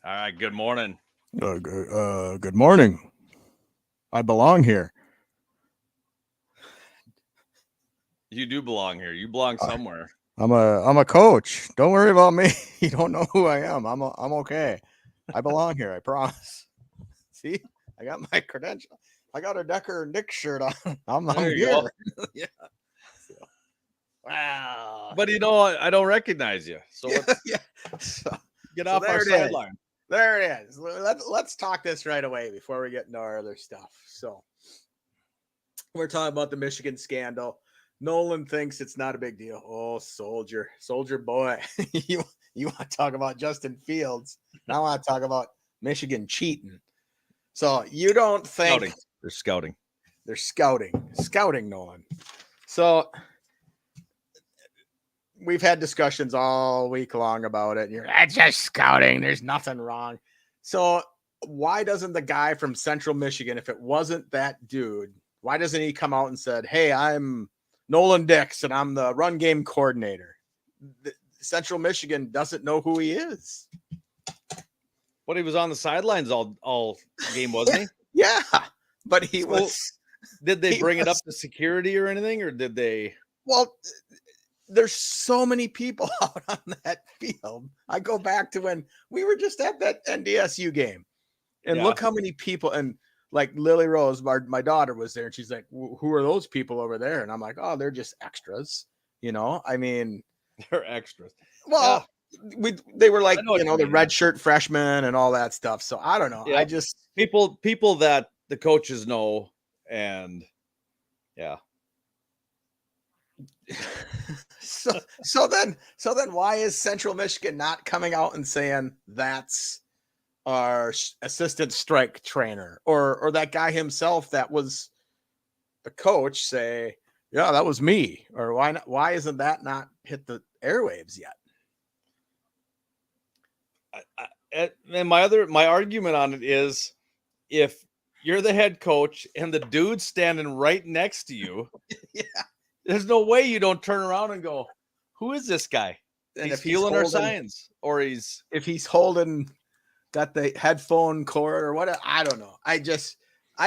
All right, good morning. Good morning. I belong here. You do belong here. You belong I, somewhere. I'm a coach. Don't worry about me. You don't know who I am. I'm okay. I belong here. I promise. See, I got my credential. I got a Decker Nick shirt on. I'm There you go. here. Yeah. So, wow. But you know what? I don't recognize you. So Yeah. let's Yeah. So, get so off our there it is. sideline. There it is. Let's talk this right away before we get into our other stuff. So we're talking about the Michigan scandal. Nolan thinks it's not a big deal. Oh, soldier boy. you want to talk about Justin Fields. Now I want to talk about Michigan cheating. So you don't think Scouting. They're scouting. they're scouting Nolan. So we've had discussions all week long about it. And you're that's just scouting. There's nothing wrong. So why doesn't the guy from Central Michigan, if it wasn't that dude, why doesn't he come out and said, "Hey, I'm Nolan Dix and I'm the run game coordinator"? Central Michigan doesn't know who he is. But he was on the sidelines all game, wasn't he? Yeah, but he So, was. Did they He bring it up was to security or anything, or did they? well. There's so many people out on that field. I go back to when we were just at that NDSU game, and Yeah, look how many people. And like Lily Rose, my daughter was there, and she's like, "Who are those people over there?" And I'm like, "Oh, they're just extras." I mean, they're extras. Yeah, well, they were I like, know what you the mean. red shirt freshmen and all that stuff. So I don't know. I Yep. just People that the coaches know, and yeah, so then why is Central Michigan not coming out and saying that's our assistant strike trainer, or that guy himself that was the coach say, yeah, that was me? Or why isn't that not hit the airwaves yet? and my argument on it is if you're the head coach and the dude's standing right next to you, Yeah. there's no way you don't turn around and go, "Who is this guy? And He's stealing our signs, or he's if he's holding got the headphone cord or what, I don't know. I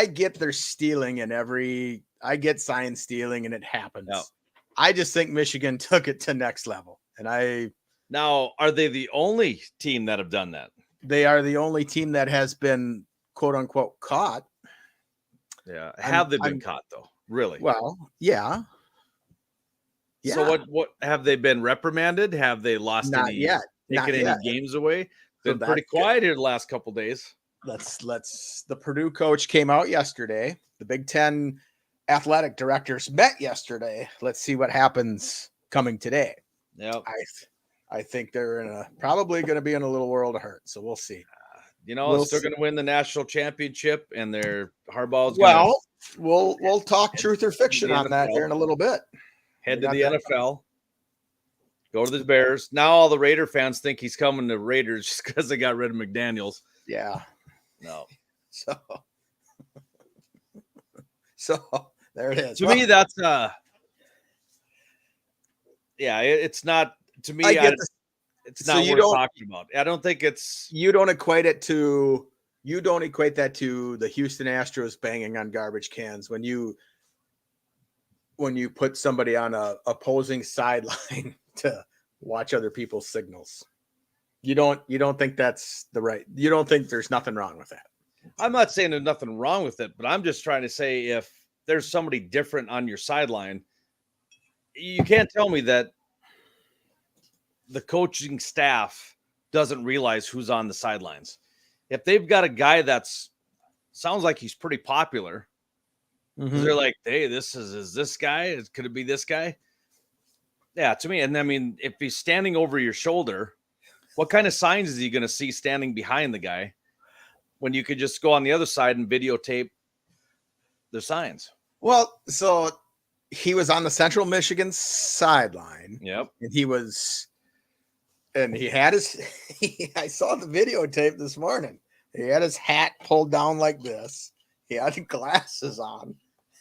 get they're stealing in every I get sign stealing and it happens. no." I just think Michigan took it to next level. And Now, are they the only team that have done that? they are the only team that has been quote unquote caught. Yeah, I'm have they been I'm caught though? Really? well, yeah. So Yeah. what have they been reprimanded? Have they lost Not any, yet. taken Not any yet. games away? So Been pretty that's good. quiet here the last couple days. Let's the Purdue coach came out yesterday. The Big Ten athletic directors met yesterday. Let's see what happens coming today. Yep. I think they're probably going to be in a little world of hurt. So we'll see. It's We'll still see. going to win the national championship, and their Harbaugh's going to Well, we'll talk truth or fiction the on that here NFL, in a little bit. head We to got the that. NFL, go to the Bears. Now all the Raider fans think he's coming to Raiders just because they got rid of McDaniels. Yeah. No, So so there it is. to me that's yeah, it's not to me. I get this. It's So not worth talking about. I don't think it's. you don't equate that to the Houston Astros banging on garbage cans when you put somebody on a opposing sideline to watch other people's signals. You don't think that's the right. You don't think there's nothing wrong with that. I'm not saying there's nothing wrong with it, but I'm just trying to say if there's somebody different on your sideline, you can't tell me that the coaching staff doesn't realize who's on the sidelines. If they've got a guy that's sounds like he's pretty popular, because they're like, hey, this is this guy? Could it be this guy? Yeah, to me. And I mean, if he's standing over your shoulder, what kind of signs is he going to see standing behind the guy when you could just go on the other side and videotape the signs? Well, so he was on the Central Michigan sideline. Yep. And he had his I saw the videotape this morning. He had his hat pulled down like this. He had glasses on.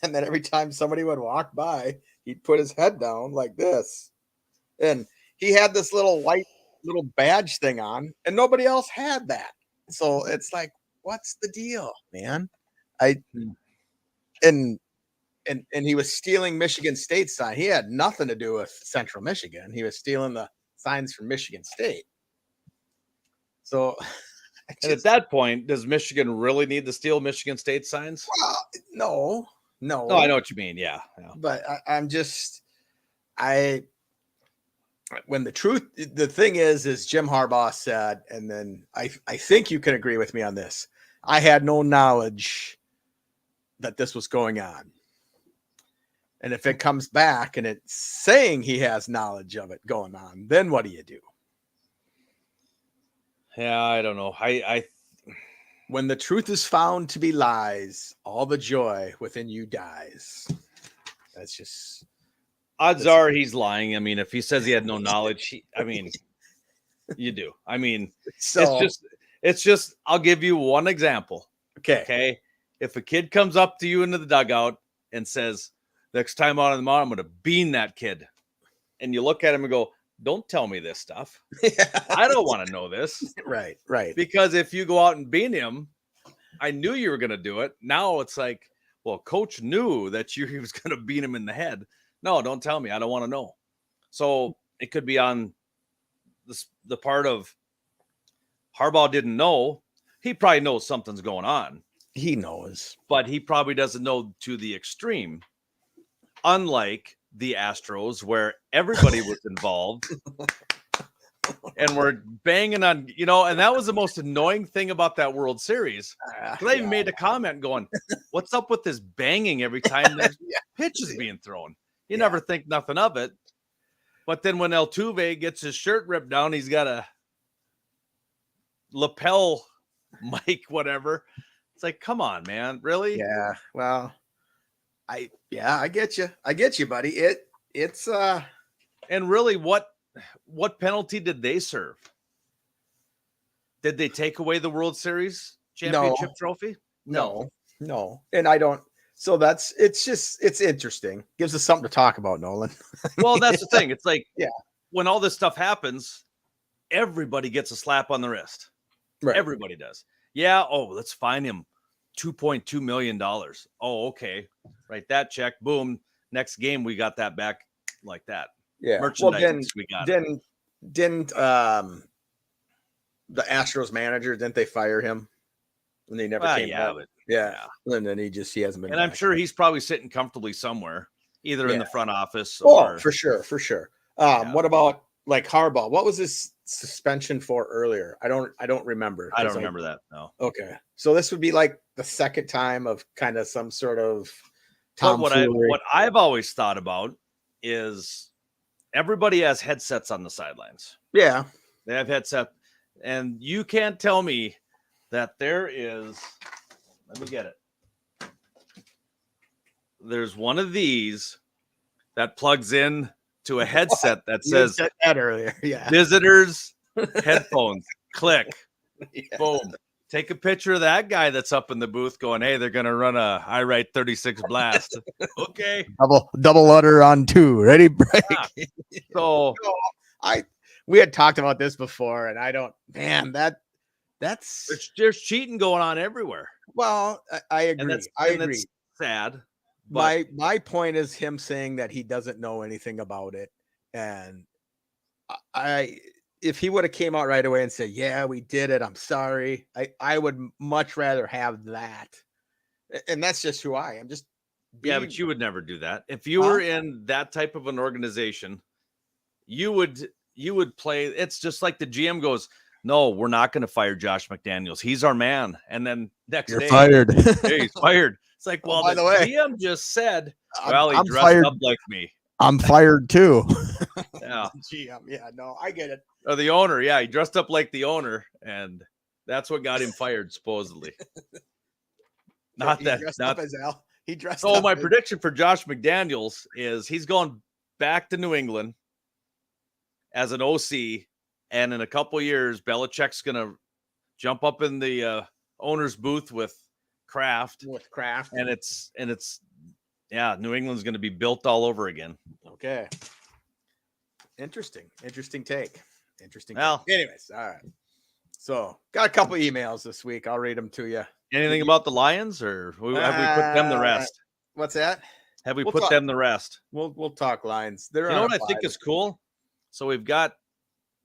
And then every time somebody would walk by, he'd put his head down like this. And he had this little white little badge thing on, and nobody else had that. So it's like, what's the deal, man? I Hmm. and he was stealing Michigan State sign. He had nothing to do with Central Michigan. He was stealing the signs from Michigan State. So I And at just, that point, does Michigan really need to steal Michigan State signs? well, no, No, I no. know what you mean. Yeah. But I'm just, I when the thing is Jim Harbaugh said, and then I think you can agree with me on this. I had no knowledge that this was going on. And if it comes back and it's saying he has knowledge of it going on, then what do you do? Yeah, I don't know. I When the truth is found to be lies, all the joy within you dies. That's just odds are he's lying. I mean, if he says he had no knowledge, you do. I mean, so. it's just I'll give you one example. Okay. Okay. If a kid comes up to you into the dugout and says, next time out on the mound, I'm going to bean that kid. And you look at him and go, don't tell me this stuff. I don't want to know this. Right. Right. Because if you go out and bean him, I knew you were going to do it. Now it's like, well, coach knew that he was going to beat him in the head. No, don't tell me. I don't want to know. So it could be on the part of Harbaugh didn't know. He probably knows something's going on. He knows. But he probably doesn't know to the extreme. Unlike the Astros, where everybody was involved. And we're banging on, and that was the most annoying thing about that World Series. They even made a comment going, what's up with this banging every time the pitch is being thrown? You never think nothing of it. But then when Altuve gets his shirt ripped down, he's got a lapel mic, whatever. It's like, come on, man. Really? Yeah. Well, I get you. I get you, buddy. It's and really what penalty did they serve? Did they take away the World Series championship trophy? No. And I don't. So it's interesting. Gives us something to talk about, Nolan. Well, that's the thing. It's like, when all this stuff happens, everybody gets a slap on the wrist. Right. Everybody does. Yeah. Oh, let's fine him $2.2 million. Oh, okay. Write that check. Boom. Next game, we got that back like that. Yeah. Merchandise. Well, we got didn't the Astros manager, didn't they fire him? And they never came back. Yeah. And then he hasn't been. And I'm sure he's probably sitting comfortably somewhere, either in the front office or for sure. What about like Harbaugh? What was his suspension for earlier? I don't remember. I don't remember that. No. Okay. So this would be like the second time of kind of some sort of what I've always thought about is everybody has headsets on the sidelines. Yeah. They have headset, and you can't tell me that there is, let me get it. There's one of these that plugs in to a headset that says that earlier. Yeah. Visitors headphones. Click. Boom. Take a picture of that guy that's up in the booth going, hey, they're going to run a I write 36 blast. Okay. Double udder on 2. Ready? Break. Yeah. So we had talked about this before, and there's cheating going on everywhere. Well, I agree. I agree. That's sad. My point is him saying that he doesn't know anything about it. And if he would have came out right away and said, yeah, we did it, I'm sorry, I would much rather have that. And that's just who I am. But you would never do that. If you were in that type of an organization, you would play. It's just like the GM goes, no, we're not going to fire Josh McDaniels. He's our man. And then next day, fired. Hey, he's fired. It's like, well, by the way, GM just said, well, he dressed fired. Up like me. I'm fired too. Yeah. GM. Yeah, no, I get it. Or the owner. Yeah. He dressed up like the owner. And that's what got him fired, supposedly. Not he that. Dressed up as Al. He dressed so up my prediction for Josh McDaniels is he's going back to New England as an OC. And in a couple of years, Belichick's going to jump up in the owner's booth with Kraft. And it's New England's going to be built all over again. Okay. Interesting take. Well, anyways, all right. So got a couple emails this week. I'll read them to you. Anything about the Lions, or have we put them to rest? What's that? Have we put them to rest? We'll talk Lions. They're You know what I think is cool? So we've got,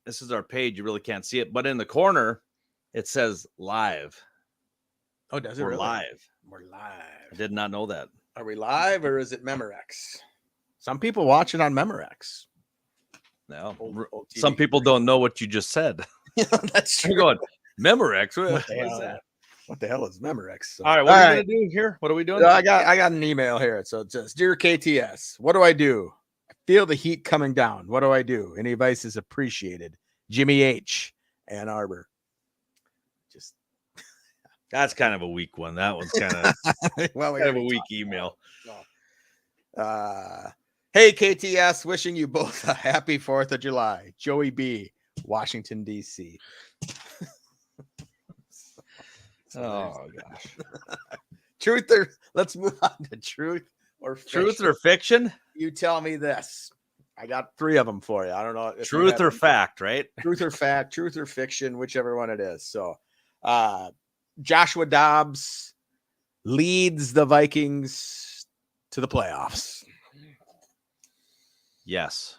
this is our page. You really can't see it, but in the corner, it says live. Oh, does it? We're really? live. We're live. I did not know that. Are we live or is it Memorex? Some people watch it on Memorex. No, Old TV. some people don't know what you just said. Yeah, that's true. You're going, Memorex? What What the is hell? that? What the hell is Memorex? So, All right, what are we going to do here? What are we doing? I got an email here. So it says, Dear KTS, what do? I feel the heat coming down. What do I do? Any advice is appreciated. Jimmy H. Ann Arbor. Just That's kind of a weak one. That one's kind of, well, kind of a weak email. Hey, KTS, wishing you both a happy 4th of July. Joey B., Washington, D.C. Oh, gosh. Truth or let's move on to truth or fiction. Truth or fiction? You tell me this. I got 3 of them for you. I don't know. If you Truth have or them. fact, right? Truth or fact, truth or fiction, whichever one it is. So, Joshua Dobbs leads the Vikings to the playoffs. Yes.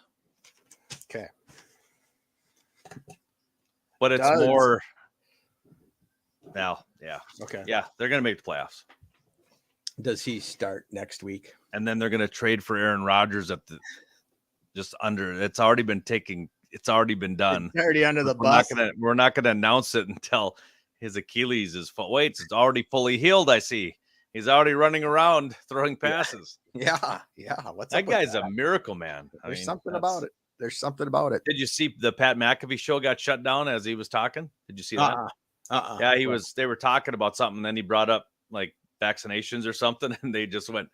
Okay. But it's Does. more. Now, yeah. Okay. Yeah, they're going to make the playoffs. Does he start next week? And then they're going to trade for Aaron Rodgers at the just under. It's already been taken. It's already been done. It's already under the We're bus. we're not gonna announce it until his Achilles is full. Wait, it's already fully healed. I see. He's already running around throwing passes. Yeah. What's That up with guy's that? a miracle, man. There's something about it. There's something about it. Did you see the Pat McAfee show got shut down as he was talking? Did you see that? Yeah, he was. They were talking about something, and then he brought up like vaccinations or something, and they just went.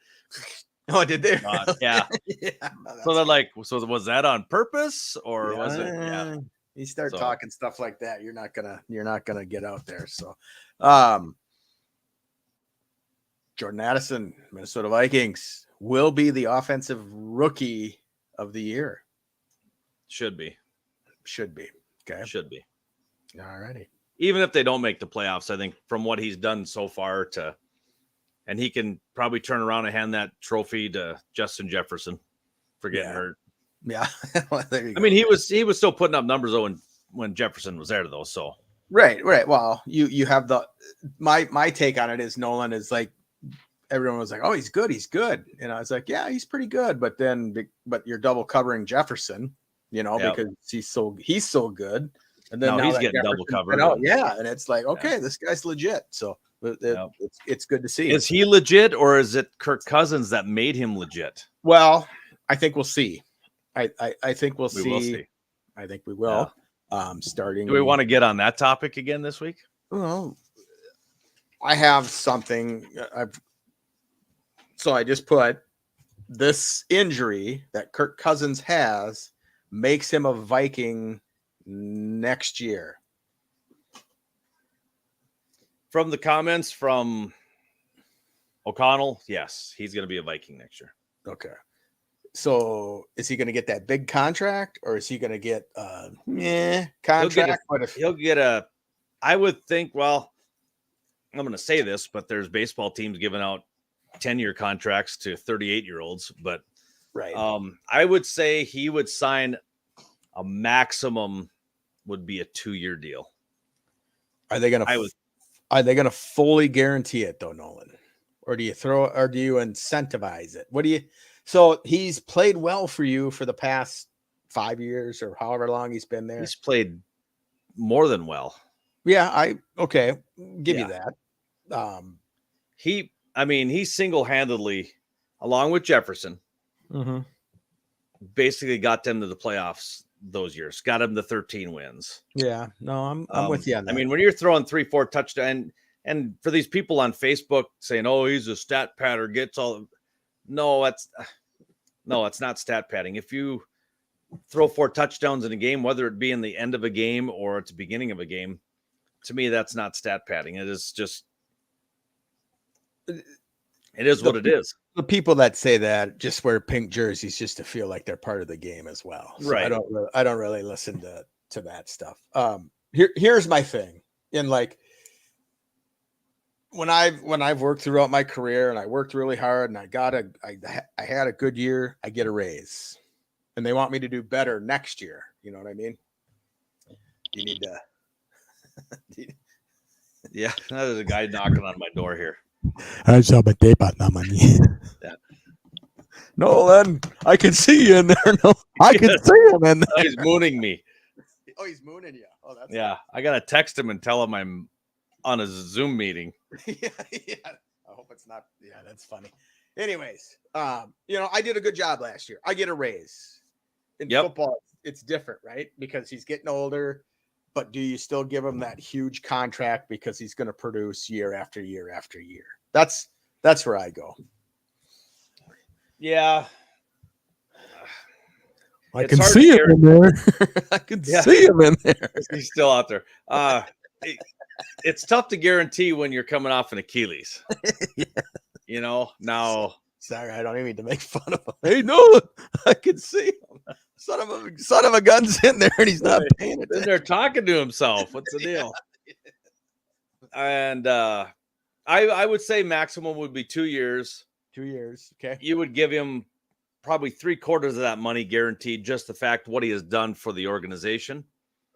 Oh, did they? Yeah. Yeah. So they're like, so was that on purpose or was it? Yeah. You start So- talking stuff like that, you're not gonna get out there. So, Jordan Addison, Minnesota Vikings, will be the offensive rookie of the year. Should be. Should be. Okay. Should be. All righty. Even if they don't make the playoffs, I think from what he's done so far and he can probably turn around and hand that trophy to Justin Jefferson for getting hurt. Yeah. Well, there you go. I mean, he was still putting up numbers though when Jefferson was there though. So Right. Well, you have my take on it is Nolan is like everyone was like, oh, he's good. And I was like, yeah, he's pretty good. But you're double covering Jefferson, because he's so good. And then No, now he's that getting double Jefferson's covered. been out, yeah. And it's like, okay, this guy's legit. So it's good to see. Is he legit or is it Kirk Cousins that made him legit? Well, I think we'll see. I think we'll We see. will see. I think we will. Starting. Do we want to get on that topic again this week? Well, I have something. So I just put this injury that Kirk Cousins has makes him a Viking next year. From the comments from O'Connell, yes, he's going to be a Viking next year. Okay. So is he going to get that big contract or is he going to get contract? He'll get a, I would think, well, I'm going to say this, but there's baseball teams giving out 10-year contracts to 38-year-olds. But right. I would say he would sign a maximum would be a 2-year deal. Are they going to fully guarantee it though, Nolan? Or do you incentivize it? So he's played well for you for the past 5 years or however long he's been there. He's played more than well. Yeah, give you that. He single-handedly, along with Jefferson, basically got them to the playoffs those years, got them to 13 wins. Yeah, no, I'm with you on that. I mean, when you're throwing 3-4 touchdowns, and for these people on Facebook saying, "Oh, he's a stat patter, gets all," no, it's not stat padding. If you throw 4 touchdowns in a game, whether it be in the end of a game or at the beginning of a game, to me, that's not stat padding. It is just, it is what it is. The people that say that just wear pink jerseys just to feel like they're part of the game as well. So right. I don't really listen to that stuff. here's my thing. In like when I've worked throughout my career and I worked really hard and I had a good year, I get a raise. And they want me to do better next year. You know what I mean? You need to. Yeah, there's a guy knocking on my door here. I saw my tape on that money. Yeah. Nolan, I can see you in there. No, I can see him in there. Oh, he's mooning me. Oh, he's mooning you. Oh, that's Yeah, I gotta text him and tell him I'm on a Zoom meeting. yeah. I hope it's not. Yeah, that's funny. Anyways, I did a good job last year. I get a raise. In football, it's different, right? Because he's getting older. But do you still give him that huge contract because he's going to produce year after year after year? That's where I go. Yeah. I can see him in there. I can see him in there. He's still out there. It's tough to guarantee when you're coming off an Achilles. Yeah. Now. Sorry, I don't even mean to make fun of him. Hey, no, I can see him. Son of a gun's in there, and he's not paying attention. They're talking to himself. What's the deal? And I would say maximum would be 2 years. 2 years. Okay. You would give him probably 3/4 of that money guaranteed, just the fact what he has done for the organization.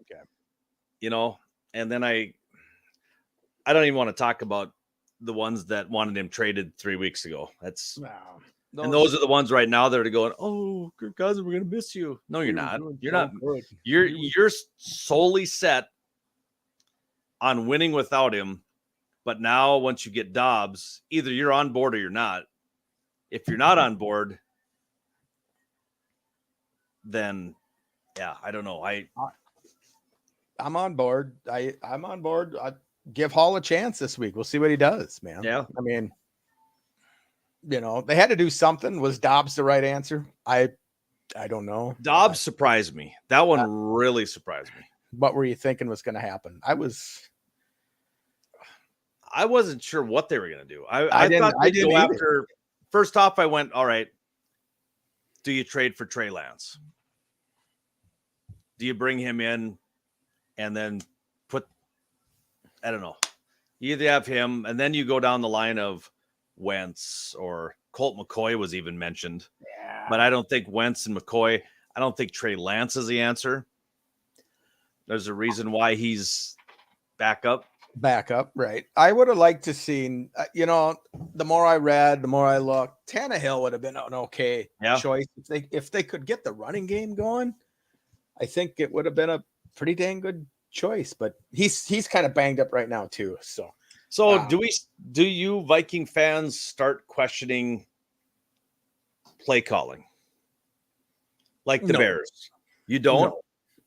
Okay. And then I don't even want to talk about the ones that wanted him traded 3 weeks ago. And those are the ones right now that are going, oh, Kirk Cousins, we're going to miss you. No, you're not. You're not. You're solely set on winning without him. But now once you get Dobbs, either you're on board or you're not. If you're not on board, then yeah, I don't know. I'm on board. I'm on board. I give Hall a chance this week. We'll see what he does, man. Yeah. I mean, they had to do something. Was Dobbs the right answer? I don't know. Dobbs surprised me. That one really surprised me. What were you thinking was going to happen? I wasn't sure what they were going to do. I thought they'd go after. First off, I went, all right, do you trade for Trey Lance? Do you bring him in and then I don't know. You either have him and then you go down the line of Wentz or Colt McCoy was even mentioned. Yeah. But I don't think Wentz and McCoy, I don't think Trey Lance is the answer. There's a reason why he's back up. Right. I would have liked to seen, the more I read, the more I looked, Tannehill would have been an okay choice. If they could get the running game going, I think it would have been a pretty dang good choice, but he's kind of banged up right now too. So do you Viking fans start questioning play calling like the Bears? You don't? No.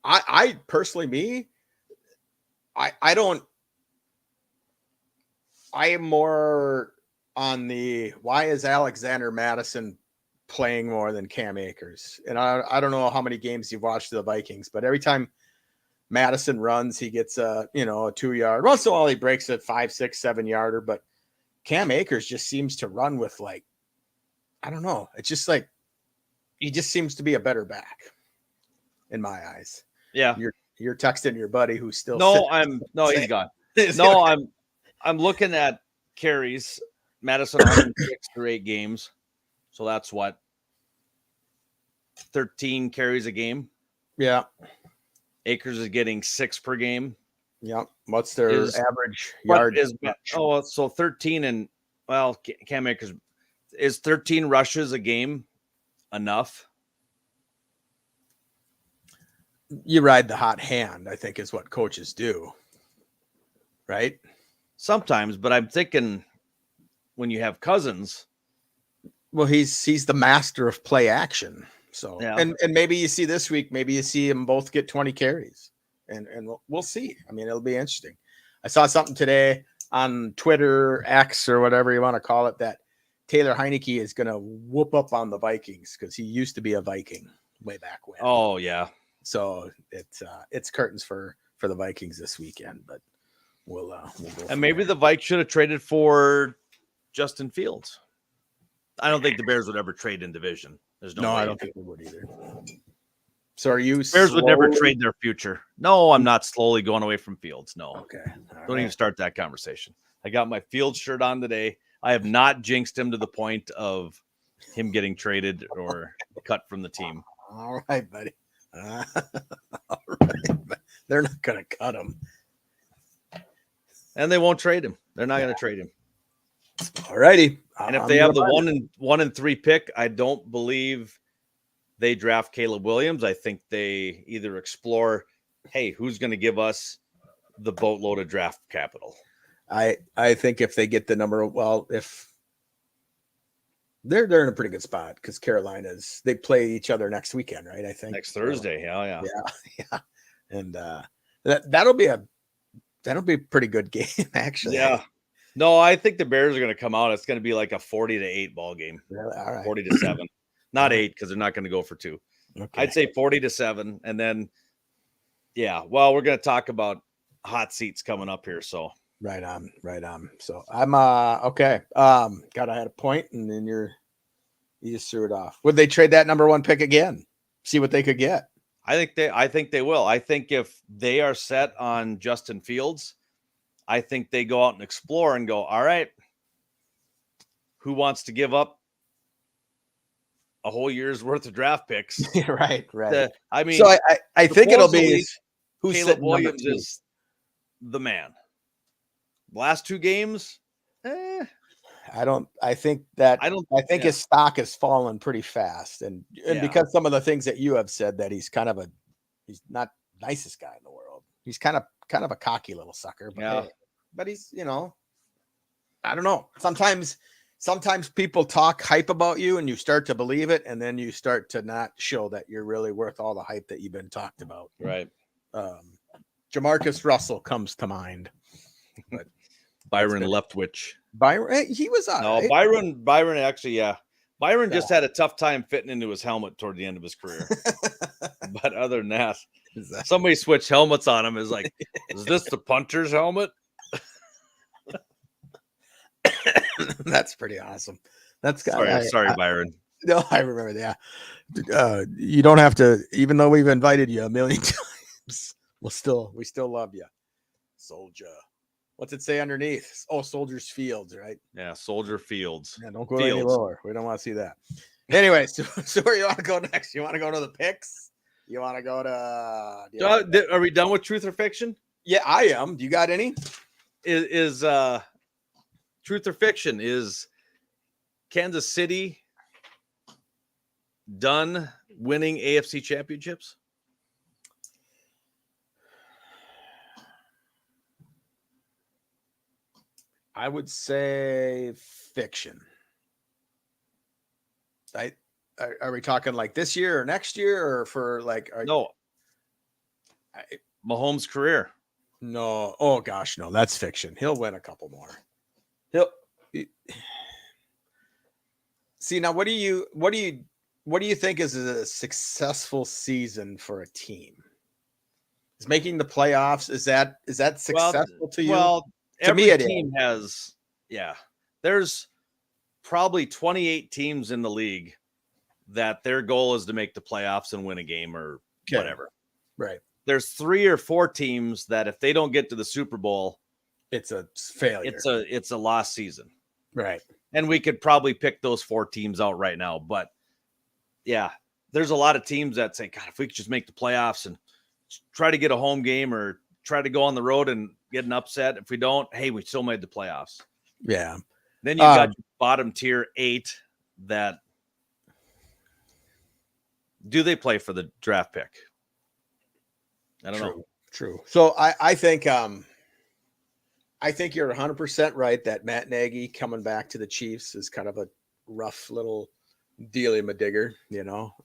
I personally, I don't. I am more on the why is Alexander Mattison playing more than Cam Akers? And I don't know how many games you've watched the Vikings, but every time Madison runs, he gets a 2-yard. Once in a while, he breaks a 5, 6, 7-yarder. But Cam Akers just seems to run with I don't know. It's just like he just seems to be a better back in my eyes. Yeah, you're texting your buddy who's still. He's gone. No, I'm looking at carries. Madison 106 through 8 games, so that's what 13 carries a game. Yeah. Akers is getting 6 per game. Yeah. What's their average yard? So 13 and Cam Akers is 13 rushes a game enough? You ride the hot hand, I think is what coaches do. Right? Sometimes, but I'm thinking when you have Cousins. Well, he's the master of play action. So, and maybe you see this week, maybe you see them both get 20 carries and we'll see. I mean, it'll be interesting. I saw something today on Twitter, X or whatever you want to call it, that Taylor Heineke is going to whoop up on the Vikings because he used to be a Viking way back when. Oh yeah. So it's curtains for the Vikings this weekend, but we'll go. And maybe the Vikes should have traded for Justin Fields. I don't think the Bears would ever trade in division. There's no way. I don't think they would either. So are you Bears would never slowly- trade their future. No, I'm not slowly going away from Fields. No, Okay. All don't even right. start that conversation. I got my Fields shirt on today. I have not jinxed him to the point of him getting traded or cut from the team. All right, buddy. All right. But they're not going to cut him. And they won't trade him. They're not going to trade him. All righty. And if they have the 1 and 3 pick, I don't believe they draft Caleb Williams. I think they either explore, hey, who's going to give us the boatload of draft capital? I think if they get the number, well, if they're in a pretty good spot because they play each other next weekend, right? I think Next Thursday. Hell yeah. Yeah. And that'll be a pretty good game, actually. Yeah. No, I think the Bears are going to come out. It's going to be like a 40-8 ball game. Really? All right. 40-7. Not 8 because they're not going to go for 2. Okay. I'd say 40-7. And then, yeah, well, we're going to talk about hot seats coming up here. So Right on. So I'm okay. God, I had a point, and then you just threw it off. Would they trade that number 1 pick again? See what they could get. I think they will. I think if they are set on Justin Fields, I think they go out and explore and go, all right, who wants to give up a whole year's worth of draft picks? Right. I mean, So I think it'll be supposedly who's Caleb sitting number Williams 2. is the man. Last 2 games, I think his stock has fallen pretty fast, and Yeah. because some of the things that you have said, that he's not nicest guy in the world. He's kind of a cocky little sucker, but Yeah. but he's, I don't know. Sometimes people talk hype about you and you start to believe it, and then you start to not show that you're really worth all the hype that you've been talked about. right? Jamarcus Russell comes to mind. But Byron Leftwich. Byron, he was all No, right. Byron actually, yeah. Byron just had a tough time fitting into his helmet toward the end of his career. But other than that, somebody switched helmets on him. Is like, is this the punter's helmet? That's pretty awesome. That's Sorry, Byron. No, I remember that. You don't have to, even though we've invited you a million times, we still love you. Soldier. What's it say underneath? Oh, Soldiers Fields, right? Yeah, Soldier Fields. Yeah, don't go any lower. We don't want to see that. Anyway, so where you want to go next? You want to go to the picks? You want to go to? Are we done with Truth or Fiction? Yeah, I am. Do you got any? Is Truth or Fiction? Is Kansas City done winning AFC championships? I would say fiction. Are we talking like this year or next year, or for like No. Mahomes' career. No. Oh gosh, no, that's fiction. He'll win a couple more. See, now what do you think is a successful season for a team? Is making the playoffs, is that successful to you? Well, to me, every team has, yeah. There's probably 28 teams in the league that their goal is to make the playoffs and win a game or whatever. Right. There's 3 or 4 teams that if they don't get to the Super Bowl, it's a failure. It's a lost season. Right. And we could probably pick those 4 teams out right now. But yeah, there's a lot of teams that say, God, if we could just make the playoffs and try to get a home game or try to go on the road and get an upset. If we don't, hey, we still made the playoffs. Yeah. Then you got bottom tier 8 that do they play for the draft pick? I don't know. True. So I think you're 100% right that Matt Nagy coming back to the Chiefs is kind of a rough little dealy-ma-digger.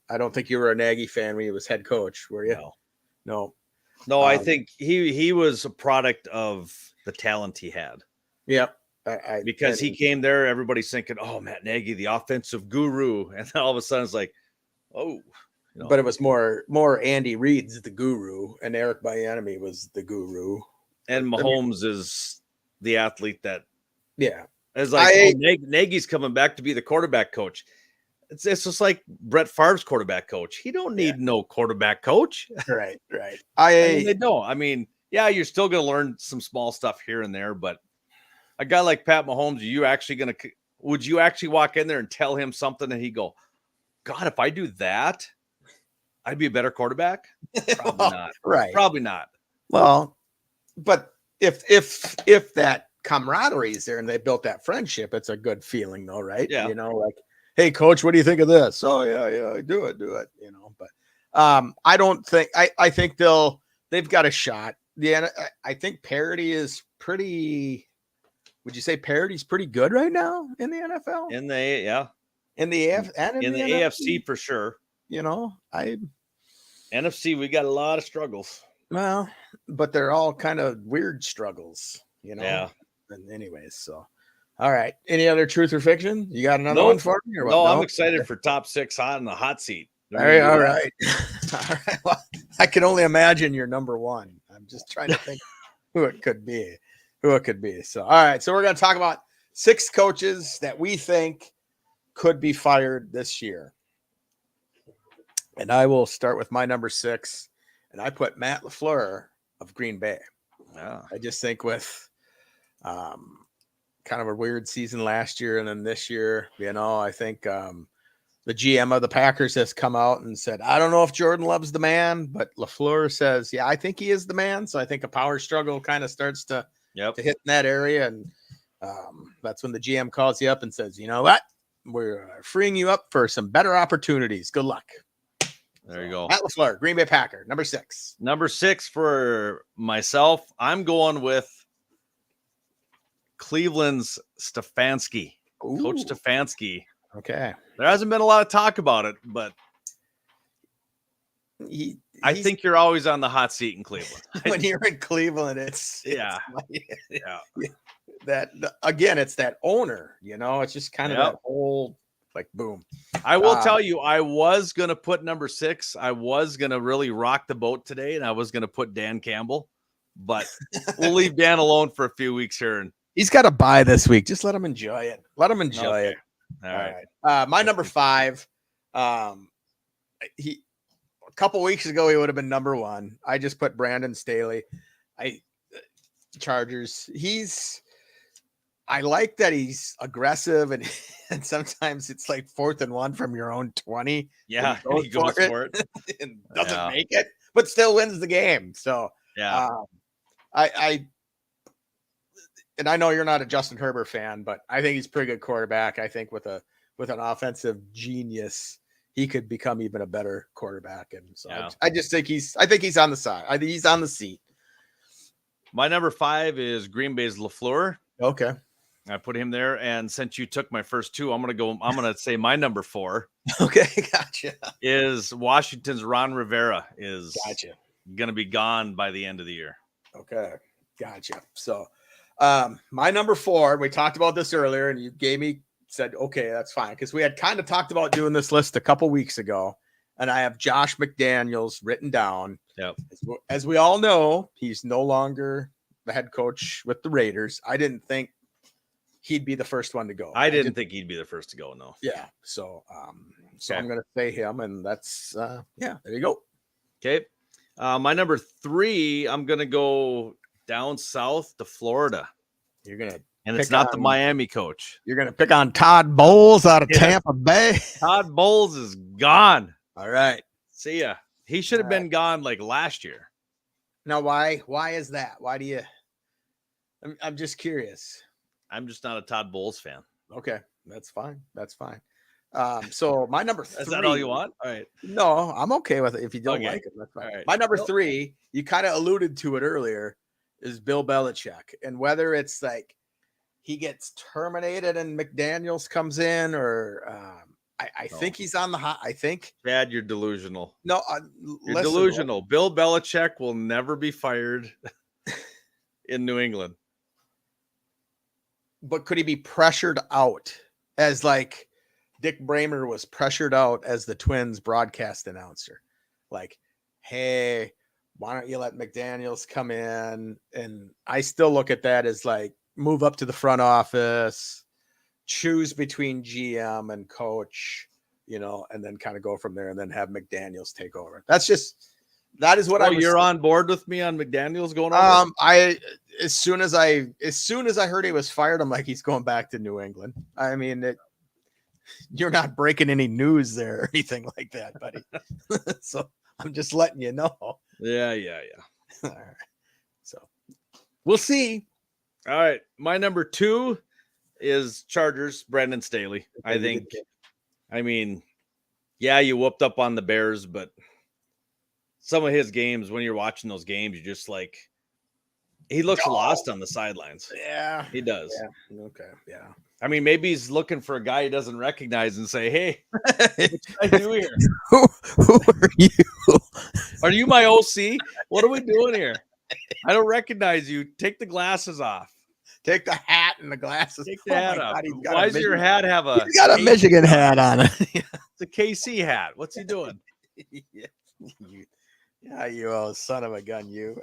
I don't think you were a Nagy fan when he was head coach, were you? No. I think he was a product of the talent he had. Yep. Because he came there, everybody's thinking, oh, Matt Nagy, the offensive guru. And then all of a sudden it's like, oh. But it was more Andy Reid's the guru, and Eric Bieniemy was the guru. And Mahomes is the athlete that is like Nagy's coming back to be the quarterback coach. It's just like Brett Favre's quarterback coach. He don't need no quarterback coach. Right. I mean, they don't. I mean, yeah, you're still going to learn some small stuff here and there, but a guy like Pat Mahomes, would you actually walk in there and tell him something and he go, God, if I do that, I'd be a better quarterback? Probably not. Right. Probably not. Well, but if that camaraderie is there and they built that friendship, it's a good feeling though, right? Yeah. You know, like, hey coach, what do you think of this? Oh yeah, do it, you know. But I don't think I think they've got a shot. I think parity is pretty. Would you say parity's pretty good right now in the NFL? In the AF and in the AFC for sure. You know, NFC, we got a lot of struggles. Well, but they're all kind of weird struggles, you know. Yeah. And anyways, so all right. Any other truth or fiction? You got another one for me? Or what? No, I'm excited for top 6 hot in the hot seat. All right. All right. Well, I can only imagine you're number one. I'm just trying to think who it could be. So, all right. So we're going to talk about 6 coaches that we think could be fired this year. And I will start with my number 6. And I put Matt LaFleur of Green Bay. Yeah. I just think with kind of a weird season last year and then this year, you know, I think the GM of the Packers has come out and said, I don't know if Jordan Love's the man, but LaFleur says, yeah, I think he is the man. So I think a power struggle kind of starts to hit in that area. And that's when the GM calls you up and says, you know what? We're freeing you up for some better opportunities. Good luck. There you go. Matt LaFleur, Green Bay Packer, number 6. Number 6 for myself, I'm going with Cleveland's Stefanski. Ooh. Coach Stefanski. Okay. There hasn't been a lot of talk about it, but I think you're always on the hot seat in Cleveland. When you're in Cleveland, it's yeah. That again, it's that owner, you know, it's just kind of that whole like boom. I will tell you, I was going to put number 6. I was going to really rock the boat today, and I was going to put Dan Campbell, but we'll leave Dan alone for a few weeks here. And he's got to buy this week. Just let him enjoy it. Let him enjoy it. All right. My number 5, a couple weeks ago, he would have been number 1. I just put Brandon Staley. Chargers. I like that he's aggressive and sometimes it's like 4th and 1 from your own 20. Yeah, he goes for it and doesn't make it, but still wins the game. So I know you're not a Justin Herbert fan, but I think he's a pretty good quarterback. I think with an offensive genius, he could become even a better quarterback. And so I just think he's on the side. I think he's on the seat. My number 5 is Green Bay's LaFleur. Okay. I put him there, and since you took my first 2, I'm gonna say my number 4. Okay, gotcha. Is Washington's Ron Rivera is gonna be gone by the end of the year. Okay, gotcha. So my number 4, we talked about this earlier, and you said, okay, that's fine, because we had kind of talked about doing this list a couple weeks ago, and I have Josh McDaniels written down. Yep. As we all know, he's no longer the head coach with the Raiders. I didn't think he'd be the first one to go. I didn't think he'd be the first to go. No. Yeah. So, I'm going to say him, and that's, there you go. Okay. My number 3, I'm going to go down south to Florida. And it's not the Miami coach. You're going to pick on Todd Bowles out of Tampa Bay. Todd Bowles is gone. All right. See ya. He should have been gone like last year. Now, why is that? Why do you, I'm just curious. I'm just not a Todd Bowles fan. Okay, that's fine. So my number 3. Is that all you want? All right. No, I'm okay with it. If you don't like it, that's fine. All right. My number 3, you kind of alluded to it earlier, is Bill Belichick. And whether it's like he gets terminated and McDaniels comes in, or I think he's on the hot. I think. Chad, you're delusional. No, you're delusional. Bill Belichick will never be fired in New England. But could he be pressured out as like Dick Bramer was pressured out as the Twins broadcast announcer? Like, hey, why don't you let McDaniels come in? And I still look at that as like move up to the front office, choose between GM and coach. and then kind of go from there and then have McDaniels take over. That is what you're on board with me on McDaniels going on. As soon as I heard he was fired, I'm like, he's going back to New England. I mean, you're not breaking any news there or anything like that, buddy. So I'm just letting you know. Yeah. All right. So we'll see. All right. My number 2 is Chargers, Brandon Staley. I think, I mean, yeah, you whooped up on the Bears, but some of his games, when you're watching those games, you're just like, he looks lost on the sidelines. Yeah. He does. Yeah. Okay. Yeah. I mean, maybe he's looking for a guy he doesn't recognize and say, hey, what did I do here? Who are you? Are you my OC? What are we doing here? I don't recognize you. Take the glasses off. Take the hat and the glasses. Take the hat off. God, Why does your hat have a? He's got a Michigan hat on it. It's a KC hat. What's he doing? You son of a gun, you.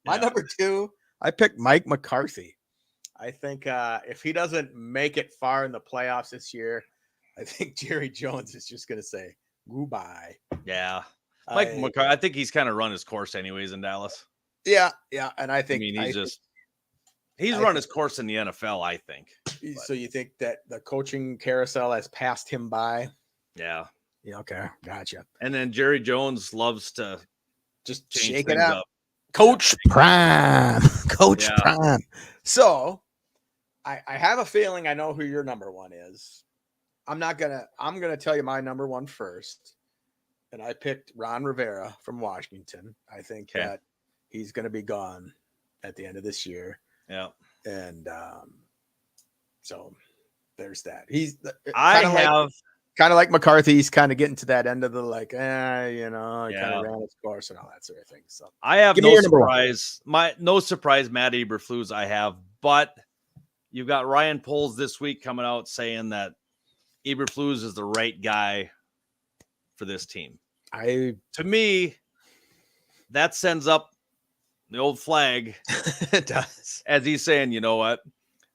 My Yeah. number 2, I picked Mike McCarthy. I think if he doesn't make it far in the playoffs this year, I think Jerry Jones is just going to say goodbye. Yeah. Mike McCarthy, I think he's kind of run his course anyways in Dallas. Yeah, and I think he's run his course in the NFL, I think. So you think that the coaching carousel has passed him by? Yeah. Yeah, okay, gotcha. And then Jerry Jones loves to Just change shake it things up. up. Coach Prime. Coach Yeah. Prime. So I have a feeling I know who your number 1 is. I'm gonna tell you my number 1 first. And I picked Ron Rivera from Washington. I think that he's gonna be gone at the end of this year. Yeah. And so there's that. He's kind of like McCarthy. He's kind of getting to that end of the he kind of ran his course and all that sort of thing. So I have Give me no your number 1. surprise. No surprise, Matt Eberflus I have, but you've got Ryan Poles this week coming out saying that Eberflus is the right guy for this team. To me, that sends up the old flag. It does. As he's saying, you know what?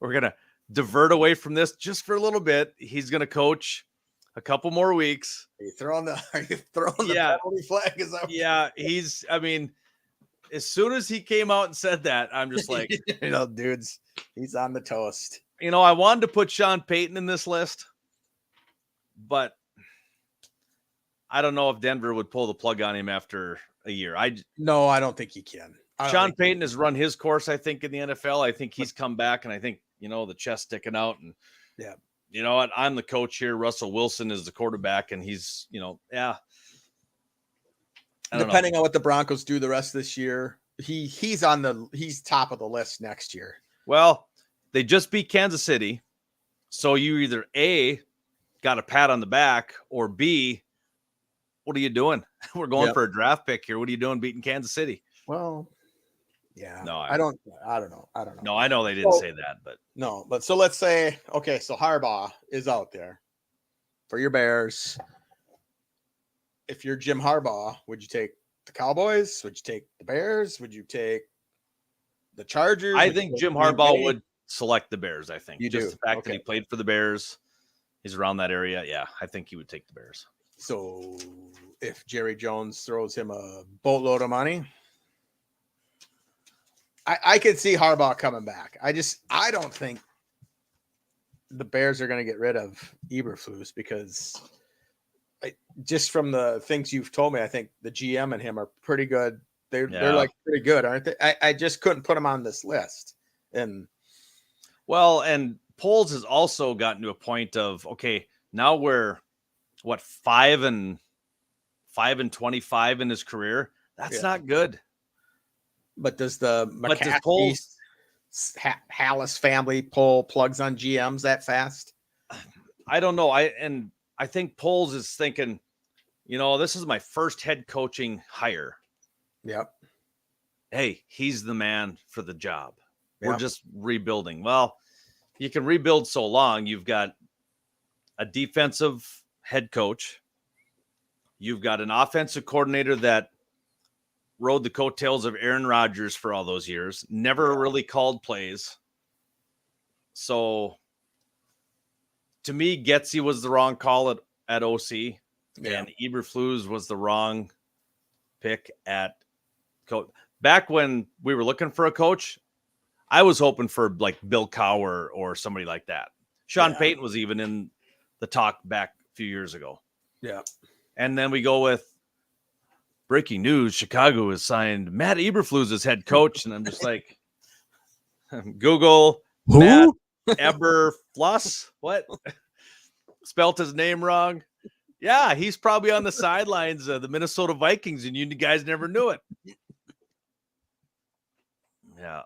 We're going to divert away from this just for a little bit. He's going to coach a couple more weeks. Are you throwing the penalty flag? Is that as soon as he came out and said that, I'm just like, dudes, he's on the toast. I wanted to put Sean Payton in this list, but I don't know if Denver would pull the plug on him after a year. No, I don't think he can. Sean Payton has run his course, I think, in the NFL. I think he's come back, and I think, the chest sticking out. And, you know what? I'm the coach here. Russell Wilson is the quarterback, and he's, Depending on what the Broncos do the rest of this year, he's top of the list next year. Well, they just beat Kansas City. So you either A, got a pat on the back, or B, what are you doing? We're going for a draft pick here. What are you doing beating Kansas City? Well, yeah. No, I don't know. No, I know they didn't say that, but no. But so let's say, okay, so Harbaugh is out there for your Bears. If you're Jim Harbaugh, would you take the Cowboys? Would you take the Bears? Would you take the Chargers? I think Jim Harbaugh would select the Bears. I think the fact that he played for the Bears, he's around that area. Yeah, I think he would take the Bears. So if Jerry Jones throws him a boatload of money, I could see Harbaugh coming back. I don't think the Bears are going to get rid of Eberflus because just from the things you've told me, I think the GM and him are pretty good. They're pretty good, aren't they? I just couldn't put them on this list. And Poles has also gotten to a point of, okay, now we're 5-25 in his career. That's not good. But does the McCaffrey Hallis family pull plugs on GMs that fast? I don't know. I think Poles is thinking, this is my first head coaching hire. Yep. Hey, he's the man for the job. Yep. We're just rebuilding. Well, you can rebuild so long. You've got a defensive head coach. You've got an offensive coordinator that rode the coattails of Aaron Rodgers for all those years, never really called plays. So to me, Getsy was the wrong call at OC, and Eberflus was the wrong pick at coach. Back when we were looking for a coach, I was hoping for like Bill Cowher or somebody like that. Sean Payton was even in the talk back a few years ago. Yeah. And then we go with breaking news. Chicago has signed Matt Eberflus as head coach. And I'm just like, Google Who? Matt Eberflus. What? Spelt his name wrong. Yeah, he's probably on the sidelines of the Minnesota Vikings, and you guys never knew it. Yeah.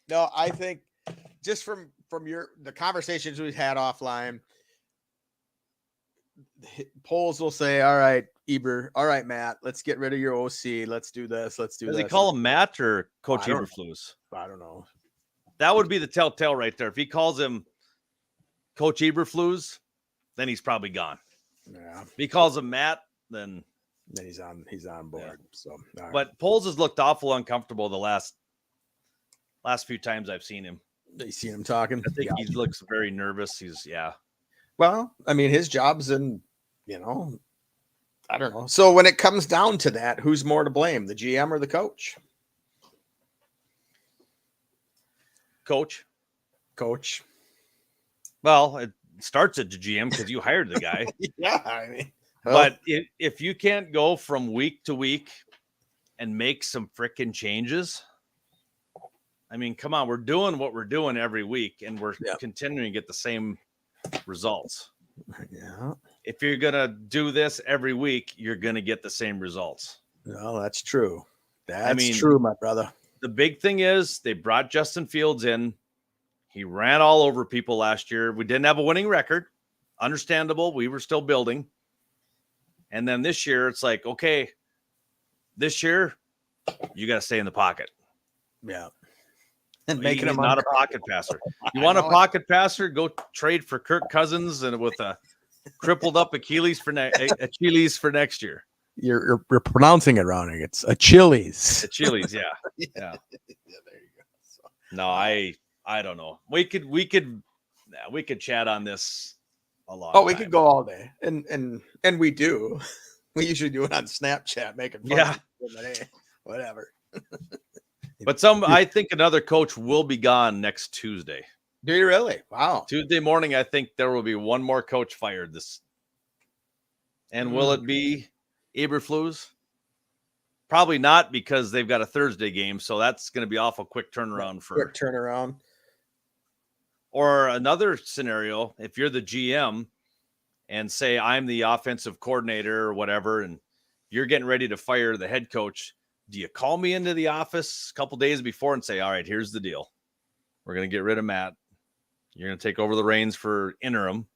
No, I think just from the conversations we've had offline, polls will say, all right, Eber, all right, Matt, let's get rid of your OC. Let's do this. Let's do Does this. he call him Matt or Coach I don't- Eberflus? I don't know. That would be the telltale right there. If he calls him Coach Eberflus, then he's probably gone. Yeah. If he calls him Matt, then. Then he's on board. Yeah. So, all right. But Poles has looked awful uncomfortable the last few times I've seen him. you seen him talking. I think he looks very nervous. Well, I mean, his job's in, I don't know. So when it comes down to that, who's more to blame, the GM or the coach? Coach. Well, It starts at the GM because you hired the guy. yeah, I mean, But if you can't go from week to week and make some freaking changes, I mean, come on, we're doing what we're doing every week, and we're continuing to get the same results. yeah, If you're going to do this every week, you're going to get the same results. no, that's true. That's mean- true, my brother. The big thing is they brought Justin Fields in. He ran all over people last year. We didn't have a winning record. Understandable. We were still building. And then this year, it's like, okay, this year, you got to stay in the pocket. Yeah. And He's not a pocket passer. You I want a know it. pocket passer? Go trade for Kirk Cousins and with a crippled up Achilles for next year. You're pronouncing it wrong. It's Achilles. Achilles, yeah. Yeah, there you go. So, No, I don't know. We could chat on this a lot. we could go all day, and we do. We usually do it on Snapchat, making fun. Yeah. of it, but hey, whatever. But I think another coach will be gone next Tuesday. Do you really? Wow. Tuesday morning, I think there will be one more coach fired. And will it be Eberflus? Probably not, because they've got a Thursday game, so that's going to be awful quick turnaround for. Quick turnaround. Or another scenario, if you're the GM and say I'm the offensive coordinator or whatever, and you're getting ready to fire the head coach, do you call me into the office a couple days before and say, all right, here's the deal. We're going to get rid of Matt. You're going to take over the reins for interim.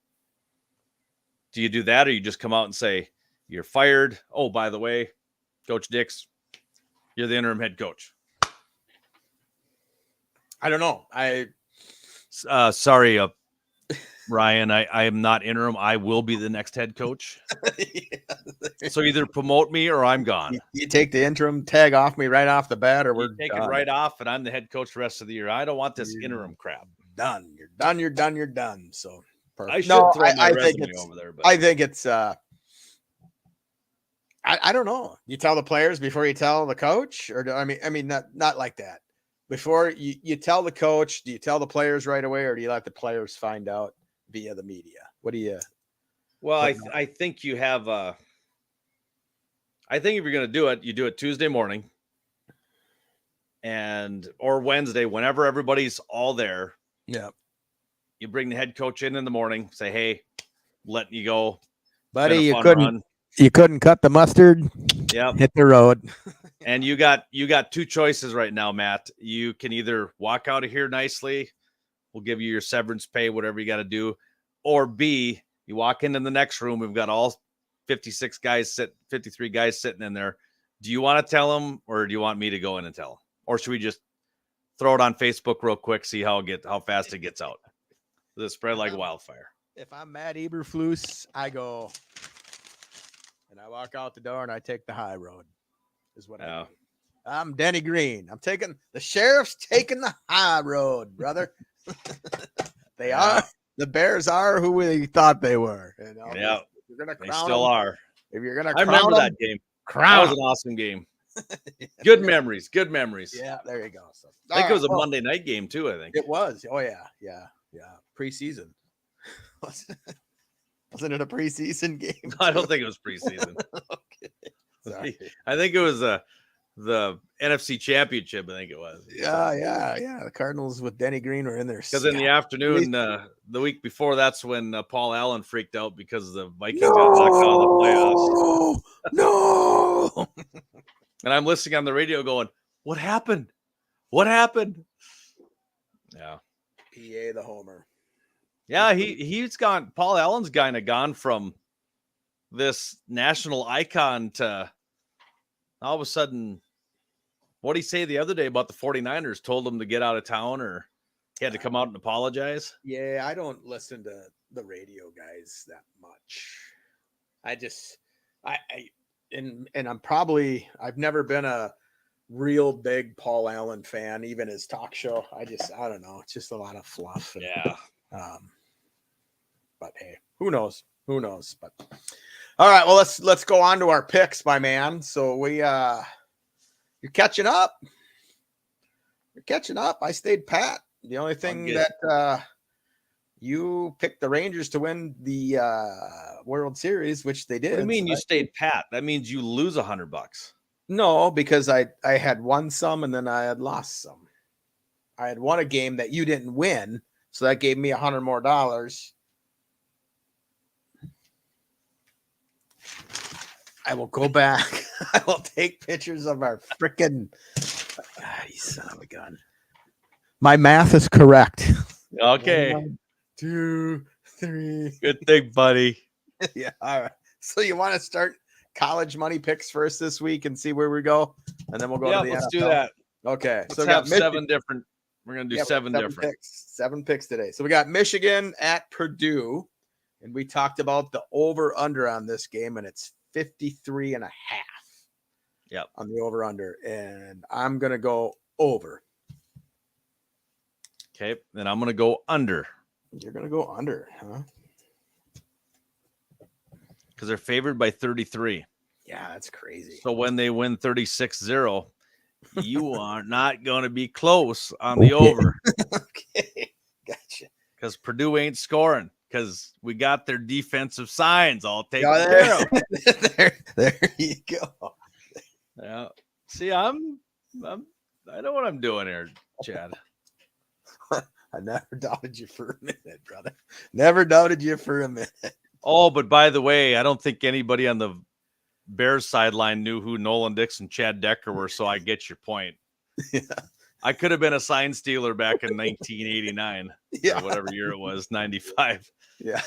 Do you do that, or you just come out and say, you're fired? Oh, by the way, Coach Dix, you're the interim head coach. I don't know. Sorry, Ryan, I am not interim. I will be the next head coach. So either promote me or I'm gone. You take the interim tag off me right off the bat, or we're You take it done. right off, and I'm the head coach the rest of the year. I don't want this interim crap. Done. You're done. You're done. You're done. So perfect. I should throw my I think resume it's. over there, but I think it's. I don't know. You tell the players before you tell the coach, or I mean, not like that. Before you tell the coach, do you tell the players right away, or do you let the players find out via the media? What do you? well, I think you have. I think if you're going to do it, you do it Tuesday morning, or Wednesday, whenever everybody's all there. Yeah, You bring the head coach in the morning. Say, hey, letting you go, buddy, Been a you fun couldn't run. you couldn't cut the mustard. Yep. Hit the road. And you got two choices right now, Matt. You can either walk out of here nicely, we'll give you your severance pay, whatever you got to do, or B, you walk into the next room. We've got all 53 guys sitting in there. Do you want to tell them, or do you want me to go in and tell them, or should we just throw it on Facebook real quick, see how fast it gets out? Does it spread like wildfire? if I'm Matt Eberflus, I go and I walk out the door and I take the high road. Is what I Yeah. do. I'm Denny Green. I'm taking the sheriff's taking the high road, brother. They Yeah. are. the Bears are who we thought they were. You know? Yeah, You're gonna they crown still them. are. If you're gonna I crown remember them, that game. That crown was them. an awesome game. Good memories. Good memories. Yeah, there you go. So, I think it was a well, Monday night game too. I think. It was. Oh yeah. Preseason. Wasn't it a preseason game? I don't think it was preseason. Okay. Sorry. I think it was the NFC Championship. I think it was. Yeah. The Cardinals with Denny Green were in there. Because in the afternoon, the week before, that's when Paul Allen freaked out because the Vikings got knocked out of the playoffs. No. And I'm listening on the radio going, "What happened? What happened?" Yeah. PA the homer. Yeah, he's gone. Paul Allen's kind of gone from this national icon to all of a sudden. What did he say the other day about the 49ers? Told him to get out of town, or he had to come out and apologize. Yeah, I don't listen to the radio guys that much. I've never been a real big Paul Allen fan, even his talk show. I don't know. It's just a lot of fluff. Yeah. But hey, who knows? But all right, well, let's go on to our picks, my man. So you're catching up. You're catching up. I stayed pat. The only thing that you picked the Rangers to win the World Series, which they did. What do you mean you stayed pat? That means you lose $100. No, because I had won some and then I had lost some. I had won a game that you didn't win, so that gave me $100 more. I will go back. I will take pictures of our freaking. You son of a gun. My math is correct. Okay. 1, 2, 3. Good thing, buddy. Yeah. All right. So you want to start college money picks first this week and see where we go, and then we'll go to the let's NFL. do that. Okay. Let's So we have got Michigan. 7 different. We're gonna do 7 different. Picks. 7 picks today. So we got Michigan at Purdue, and we talked about the over under on this game, and it's 53.5. Yep. On the over under, and I'm gonna go over. Okay, then I'm gonna go under You're gonna go under, huh? because they're favored by 33. Yeah, that's crazy. So when they win 36-0, you are not going to be close on the over Okay, gotcha. because Purdue ain't scoring because we got their defensive signs all taken Yeah, care of. there you go. Yeah. See, I know what I'm doing here, Chad. I never doubted you for a minute, brother. Never doubted you for a minute. Oh, but by the way, I don't think anybody on the Bears sideline knew who Nolan Dixon, Chad Decker were, so I get your point. Yeah. I could have been a sign stealer back in 1989 Yeah. or whatever year it was, 95. Yeah.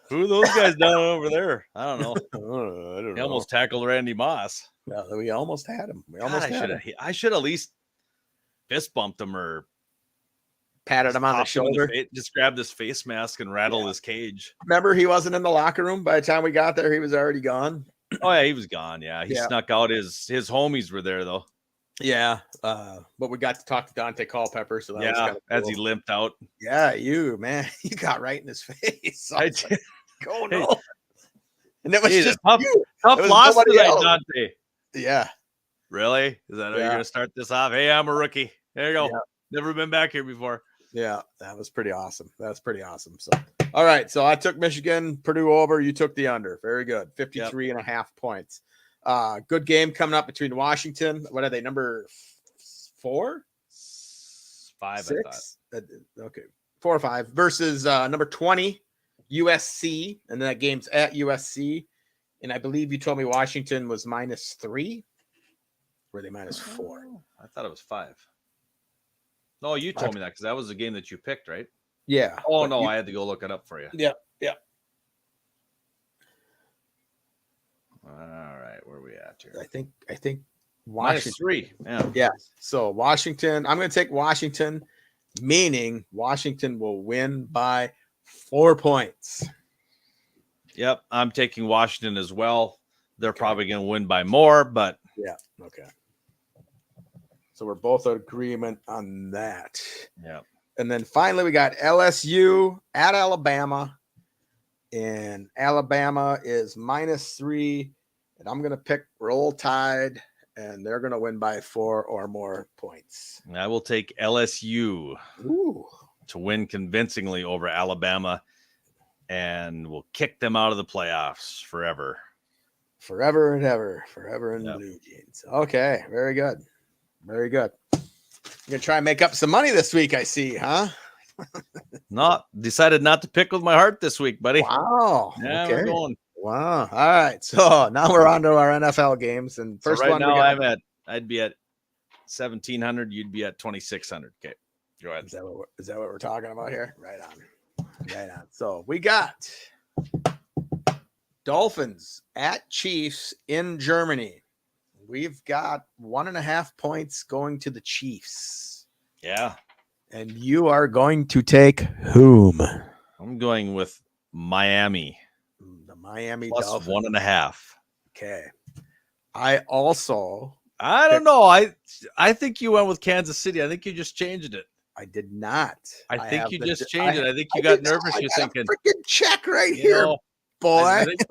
Who are those guys down over there? I don't know. I don't He know. almost tackled Randy Moss. Yeah, we almost had him. We God, almost had him. I should at least fist bumped him or Patted him on the popped him in shoulder. face, just grabbed his face mask and rattled his cage. Remember, he wasn't in the locker room. By the time we got there, he was already gone. Oh yeah, he was gone. Yeah, he Yeah. snuck out. His homies were there though. Yeah. But we got to talk to Dante Culpepper. So that was Yeah, kinda as cool. he limped out. Yeah, you, man. You got right in his face. I was did. like, oh, Hey. no. And it was Hey, just tough you. tough It was loss nobody tonight, else. Dante. Yeah. Really? Is that how you're Yeah. gonna start this off? Hey, I'm a rookie. There you go. Yeah. Never been back here before. Yeah. That was pretty awesome. That's pretty awesome. So, all right. So I took Michigan, Purdue over. You took the under. Very good. 53.5 points. Good game coming up between Washington. What are they? Number 4? 5, I thought. 6? Okay. 4 or 5 versus number 20, USC. And then that game's at USC. And I believe you told me Washington was -3. Were they -4? Oh, I thought it was 5. No, you told me that because that was the game that you picked, right? Yeah. Oh but no, you- I had to go look it up for you. Yeah. All right, where are we at here? I think Washington. -3. Yeah. Yeah. So Washington, I'm going to take Washington, meaning Washington will win by 4 points. Yep. I'm taking Washington as well. They're probably going to win by more, but Yeah. Okay. So we're both in agreement on that. yeah. And then finally, we got LSU at Alabama. And Alabama is -3. And I'm going to pick Roll Tide. And they're going to win by 4 or more points. I will take LSU Ooh. to win convincingly over Alabama, and we'll kick them out of the playoffs forever. Forever and ever. Forever in Yep. blue jeans. Okay. Very good. Very good. You're going to try and make up some money this week, I see, huh? Decided not to pick with my heart this week, buddy. Wow. Yeah, okay. we're going. Wow. All right. So now we're on to our NFL games. And So first right one now we got, I'd be at 1,700. You'd be at 2,600. Okay, go ahead. is that what we're talking about here? Right on. Right on. So we got Dolphins at Chiefs in Germany. We've got 1.5 points going to the Chiefs. Yeah, And you are going to take whom? I'm going with Miami The Miami plus Dolphins. 1.5. Okay. I also I don't know. I think you went with Kansas City. I think you just changed it. I did not. I think have you the- just changed it. I think you got nervous. You're got a thinking, freaking check right you here, know, boy. I think-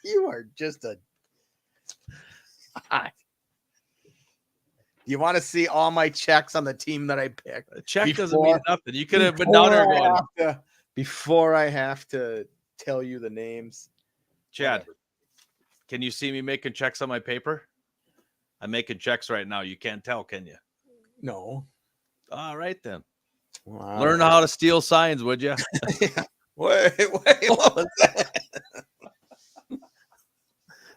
You are just a. You want to see all my checks on the team that I picked? a check doesn't mean Before- nothing. You could have been down there going, Before I have to tell you the names, Chad, whatever. can you see me making checks on my paper? I'm making checks right now. You can't tell, can you? No. All right, then. Wow. Learn how to steal signs, would you? Wait, what was that?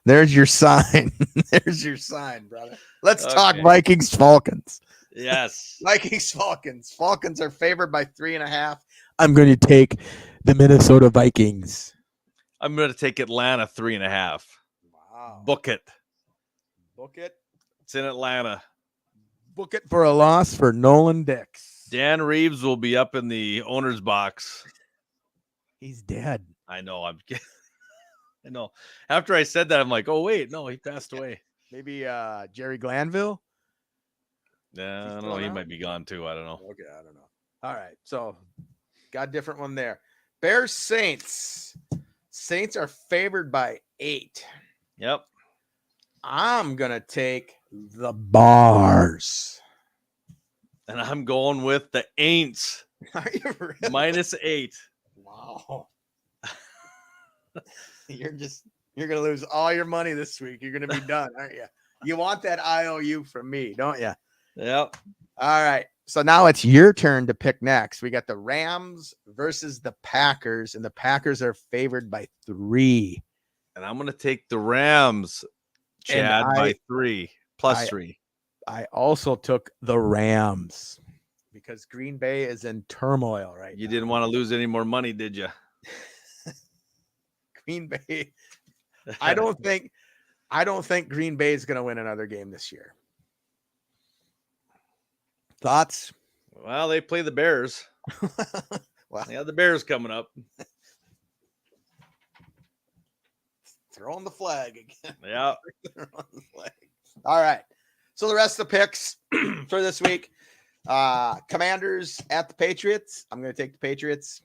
There's your sign. There's your sign, brother. Let's talk Okay. Vikings Falcons. Yes. Vikings Falcons. Falcons are favored by 3.5. I'm going to take the Minnesota Vikings. I'm going to take Atlanta 3.5. Wow. Book it. Book it. It's in Atlanta. Book it for a loss for Nolan Dix. Dan Reeves will be up in the owner's box. He's dead. I know. I'm kidding. I know. After I said that, I'm like, oh, wait. No, he passed away. Maybe Jerry Glanville. Yeah, I don't still know. He around? might be gone too. I don't know. Okay, I don't know. All right, so got a different one there. Bears Saints. Saints are favored by 8. Yep. I'm gonna take the Bars. And I'm going with the Aints Are you really? -8. Wow. You're gonna lose all your money this week. You're gonna be done, aren't you? You want that IOU from me, don't you? Yep. All right. So now it's your turn to pick next. We got the Rams versus the Packers, and the Packers are favored by 3. And I'm going to take the Rams, Chad, by 3 plus I- 3. I also took the Rams because Green Bay is in turmoil right You now. didn't want to lose any more money, did you? Green Bay. I don't think Green Bay is going to win another game this year. Thoughts? Well, they play the Bears. Well, Yeah, the Bears coming up. throwing the flag again. Yeah. Throwing the flag. All right. So the rest of the picks for this week. Commanders at the Patriots. I'm going to take the Patriots.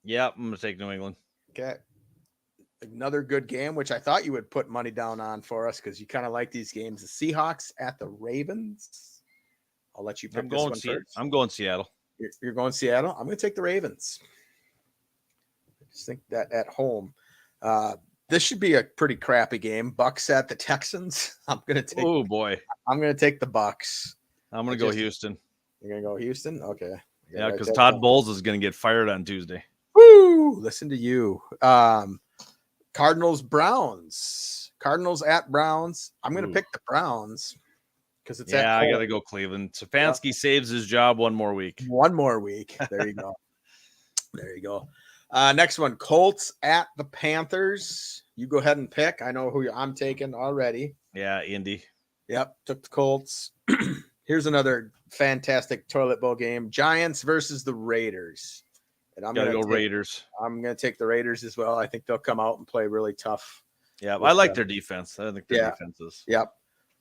Yeah, I'm going to take New England. Okay. Another good game, which I thought you would put money down on for us because you kind of like these games. The Seahawks at the Ravens. I'll let you pick I'm this going one first. I'm going Seattle. You're going Seattle. I'm going to take the Ravens. I just think that at home, this should be a pretty crappy game. Bucks at the Texans. I'm going to take. Oh boy. I'm going to take the Bucks. I'm going to go Houston. You're going to go Houston. Okay. Yeah, because Todd Bowles is going to get fired on Tuesday. Woo! Listen to you. Cardinals Browns. Cardinals at Browns. I'm going to Ooh. pick the Browns because it's Yeah, at I home. got to go Cleveland. Stefanski saves his job one more week. One more week. There you go. There you go. Next one, Colts at the Panthers. You go ahead and pick. I know who I'm taking already. Yeah, Indy. Yep, took the Colts. Here's another fantastic toilet bowl game: Giants versus the Raiders. And I'm Got to gonna go take, Raiders. I'm gonna take the Raiders as well. I think they'll come out and play really tough. Yeah, with I like the- their defense. I think their Yeah. defense is. Yep.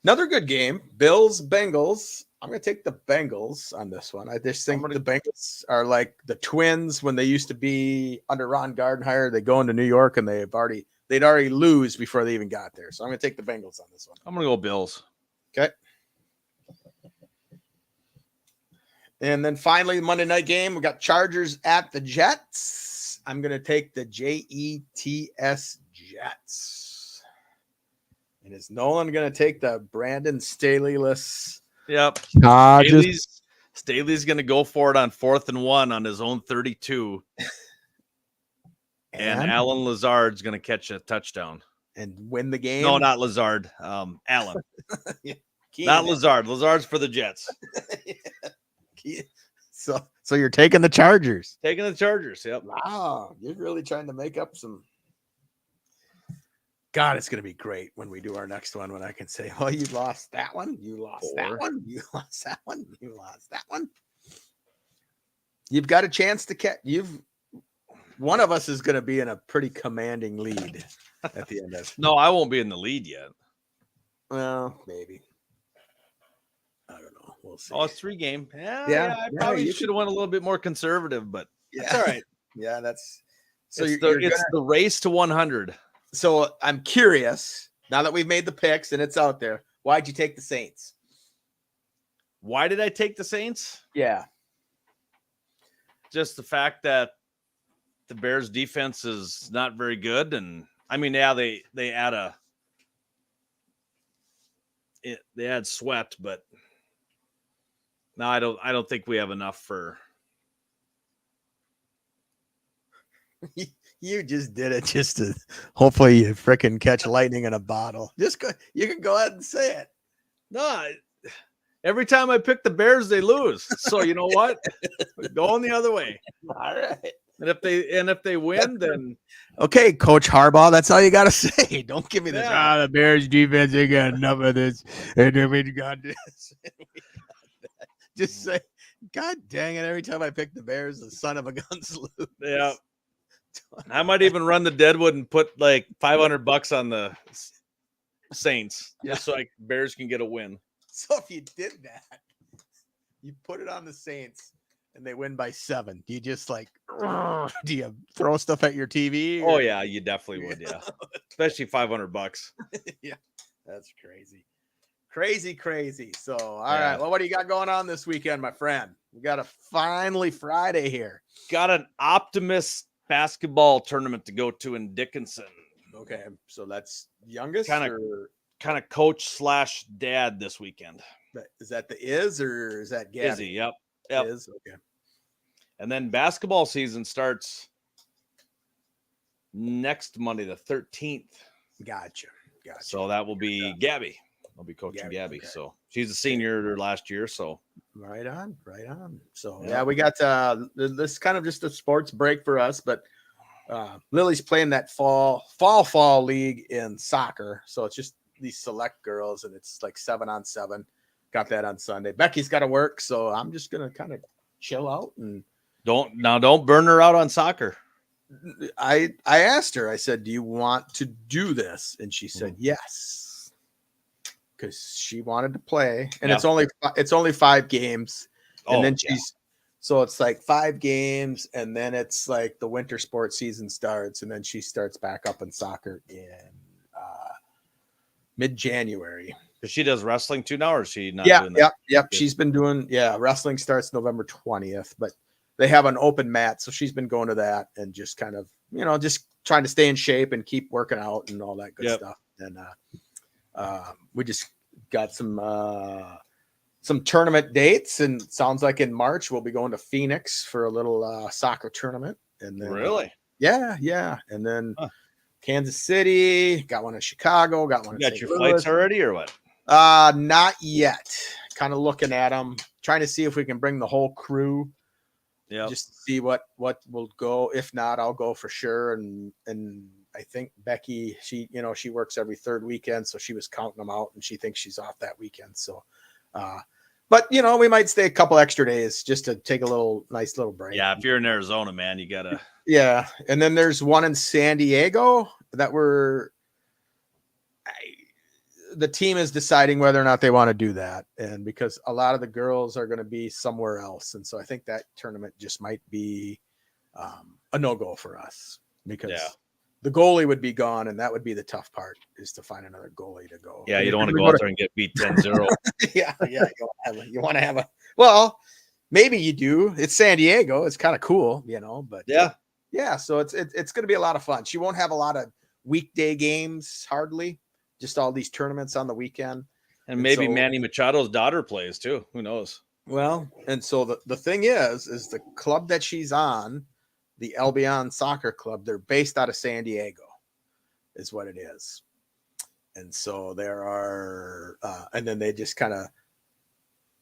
Another good game. Bills, Bengals. I'm going to take the Bengals on this one. I just think the Bengals are like the Twins when they used to be under Ron Gardenhire. They go into New York and they'd already lose before they even got there. So I'm going to take the Bengals on this one. I'm going to go Bills. Okay. And then finally, the Monday night game, we got Chargers at the Jets. I'm going to take the Jets Jets. And is Nolan going to take the Brandon Staley-less? Yep. Chargers. Staley's going to go for it on 4th and 1 on his own 32. And Alan Lazard's going to catch a touchdown. And win the game? No, not Lazard. Alan. Yeah. Not Lazard. Lazard's for the Jets. So you're taking the Chargers. Taking the Chargers, yep. Wow. You're really trying to make up some. God, it's going to be great when we do our next one when I can say, oh, you lost that one. You lost that one. You lost that one. You lost that one. You've got a chance to catch. One of us is going to be in a pretty commanding lead at the end of it. No, I won't be in the lead yet. Well, maybe. I don't know. We'll see. Oh, it's 3 game. Yeah, I probably should have went a little bit more conservative, but that's all right. Yeah, that's so. It's It's the race to 100. So I'm curious, now that we've made the picks and it's out there, why'd you take the Saints? Why did I take the Saints? Yeah. Just the fact that the Bears defense is not very good. And I mean, yeah, they add Sweat, but no, I don't think we have enough for. You just did it just to hopefully you frickin' catch lightning in a bottle. Just go. You can go ahead and say it. No, every time I pick the Bears, they lose. So you know what? We're going the other way. All right. And if they win, then okay, Coach Harbaugh, that's all you got to say. Don't give me this. Yeah. The Bears defense, they got enough of this. And then we got this. Just say, God dang it! Every time I pick the Bears, the son of a gun's lose. yeah. I might even run the Deadwood and put like $500 on the Saints just so Bears can get a win. So if you did that, you put it on the Saints and they win by 7. Do you just do you throw stuff at your TV? Oh yeah, you definitely would. Yeah, especially $500. Yeah, that's crazy. Crazy. So, all right. Well, what do you got going on this weekend, my friend? We got a finally Friday here. Got an Optimist basketball tournament to go to in Dickinson. Okay, so that's youngest kind of coach / dad this weekend. Is that the or is that Gabby? Izzy, yep. Is okay. And then basketball season starts next Monday, the 13th. Gotcha. So that will be Gabby. I'll be coaching Gabby. Okay. So she's a senior last year. So right on. So we got this kind of just a sports break for us, but Lily's playing that fall league in soccer. So it's just these select girls and it's like 7-on-7. Got that on Sunday. Becky's got to work. So I'm just going to kind of chill out and don't burn her out on soccer. I asked her, I said, do you want to do this? And she said, yes. Because she wanted to play, and it's only 5 games, and then so it's like 5 games, and then it's like the winter sports season starts, and then she starts back up in soccer in mid-January. Because she does wrestling too now, or is she not? Doing that? Yep. She's been doing wrestling starts November 20th, but they have an open mat, so she's been going to that and just kind of just trying to stay in shape and keep working out and all that good stuff. And we just got some tournament dates, and it sounds like in March we'll be going to Phoenix for a little soccer tournament. And then really, and then Kansas City, got one in Chicago, got one. You got your flights already, or what? Not yet. Kind of looking at them, trying to see if we can bring the whole crew. Yeah, just to see what will go. If not, I'll go for sure. And I think Becky, she works every 3rd weekend, so she was counting them out, and she thinks she's off that weekend. So, but we might stay a couple extra days just to take a nice little break. Yeah, if you're in Arizona, man, you gotta. Yeah, and then there's one in San Diego that the team is deciding whether or not they want to do that, and because a lot of the girls are going to be somewhere else, and so I think that tournament just might be a no-go for us because the goalie would be gone, and that would be the tough part is to find another goalie to go. Yeah, And you if don't want to we go out there and get beat 10-0. yeah. You want to have a well, maybe you do. It's San Diego. It's kind of cool, but yeah. So it's going to be a lot of fun. She won't have a lot of weekday games, hardly. Just all these tournaments on the weekend. And maybe Manny Machado's daughter plays too. Who knows? Well, and so the thing is the club that she's on, the Albion Soccer Club, they're based out of San Diego, is what it is. And so there are, and then they just kind of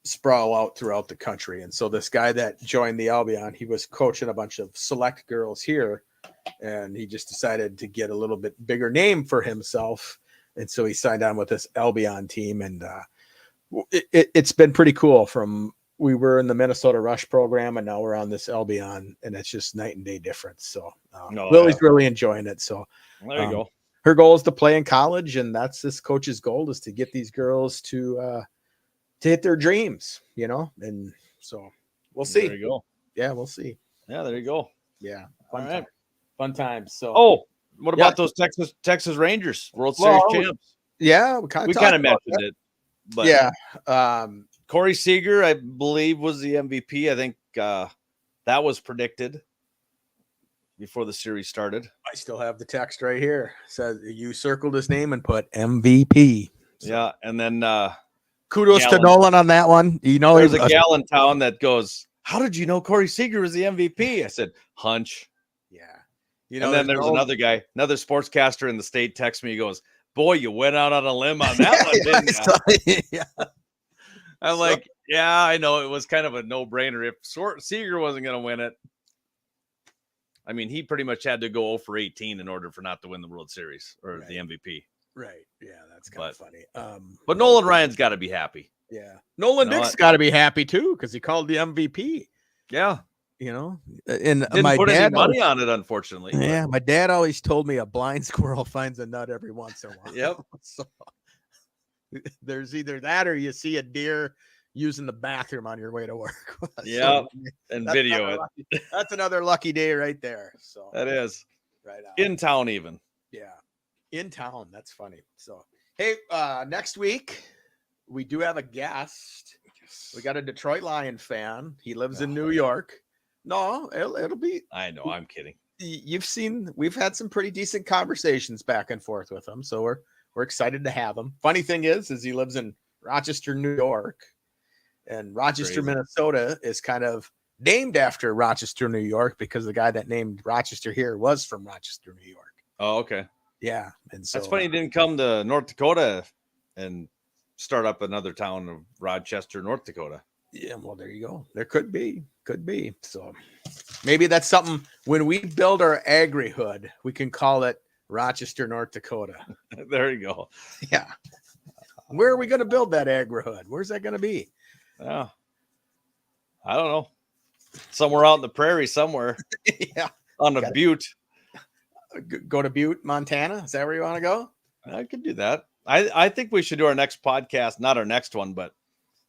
sprawl out throughout the country. And so this guy that joined the Albion, he was coaching a bunch of select girls here, and he just decided to get a little bit bigger name for himself. And so he signed on with this Albion team, and it's been pretty cool. We were in the Minnesota Rush program, and now we're on this Albion, and it's just night and day difference. So Lily's really enjoying it. So there you go. Her goal is to play in college, and that's this coach's goal, is to get these girls to hit their dreams, and so we'll see. There you go. Yeah, we'll see. Yeah, there you go. Yeah. Fun times. So what about those Texas Rangers World Series champs? Yeah, we kind of mentioned it. But yeah. Corey Seager, I believe, was the MVP. I think that was predicted before the series started. I still have the text right here. It says you circled his name and put MVP. So. Yeah, and then kudos to Nolan on that one. There's a gal in town that goes, "How did you know Corey Seager was the MVP?" I said, "Hunch." Yeah. And then there's another guy, another sportscaster in the state, texts me. He goes, "Boy, you went out on a limb on that one, didn't you?" Yeah. I'm like, yeah, I know. It was kind of a no-brainer. If Seager wasn't going to win it, I mean, he pretty much had to go 0-for-18 in order for not to win the World Series or the MVP. Right. Yeah, that's kind of funny. But Nolan Ryan's got to be happy. Yeah. Nolan Dick's got to be happy too, because he called the MVP. Yeah. And didn't put any money on it, unfortunately. Yeah, my dad always told me a blind squirrel finds a nut every once in a while. Yep. So there's either that or you see a deer using the bathroom on your way to work. Yeah, and video it. That's another lucky day right there. So that is right on. In town, even. Yeah, in town. That's funny. So hey, next week we do have a guest. We got a Detroit Lion fan. He lives in New York. No, it'll be. I know. I'm kidding. We've had some pretty decent conversations back and forth with him, so we're excited to have him. Funny thing is he lives in Rochester, New York, and Rochester, Minnesota is kind of named after Rochester, New York, because the guy that named Rochester here was from Rochester, New York. Oh, okay. Yeah, and so that's funny. He didn't come to North Dakota and start up another town of Rochester, North Dakota. Yeah, well, there you go. There could be. So maybe that's something when we build our agri-hood, we can call it Rochester, North Dakota. There you go. Yeah. Where are we going to build that agri-hood? Where's that going to be? Yeah. I don't know. Somewhere out in the prairie somewhere. Yeah. On a butte. Go to Butte, Montana. Is that where you want to go? I could do that. I think we should do our next podcast, not our next one, but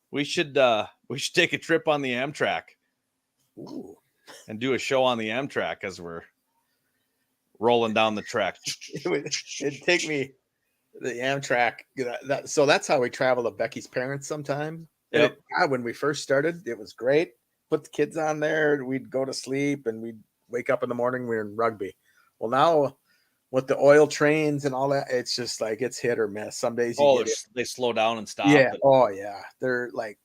we should take a trip on the Amtrak. Ooh. And do a show on the Amtrak as we're rolling down the track. It'd take me the Amtrak. So that's how we travel to Becky's parents sometime. Yep. When we first started, it was great. Put the kids on there. We'd go to sleep and we'd wake up in the morning. We were in Rugby. Well, now with the oil trains and all that, it's just like it's hit or miss. Some days they slow down and stop. Yeah. Oh yeah. They're like.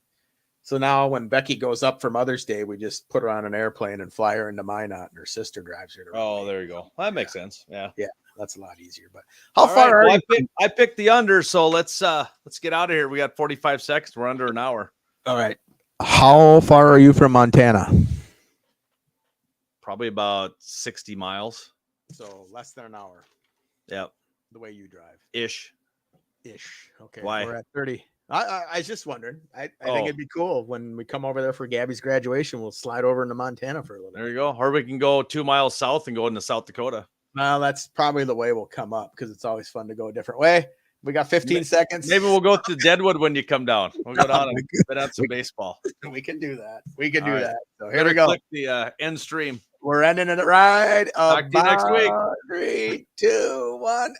So now when Becky goes up for Mother's Day, we just put her on an airplane and fly her into Minot, and her sister drives her to Rugby. Oh, there you go. Well, that makes sense. Yeah. Yeah, that's a lot easier. But how far are you? I picked the under, so let's get out of here. We got 45 seconds. We're under an hour. All right. How far are you from Montana? Probably about 60 miles. So less than an hour. Yep. The way you drive. Ish. Okay. Why? We're at 30. I was just wondering. I think it'd be cool when we come over there for Gabby's graduation. We'll slide over into Montana for a little. There you go. Or we can go 2 miles south and go into South Dakota. Well, that's probably the way we'll come up because it's always fun to go a different way. We got 15 seconds. Maybe we'll go to Deadwood when you come down. We'll go down and bet on some baseball. We can do that. We can do All right. that. So here Better we go. click the end stream. We're ending it right. Talk to you next week. 3, 2, 1.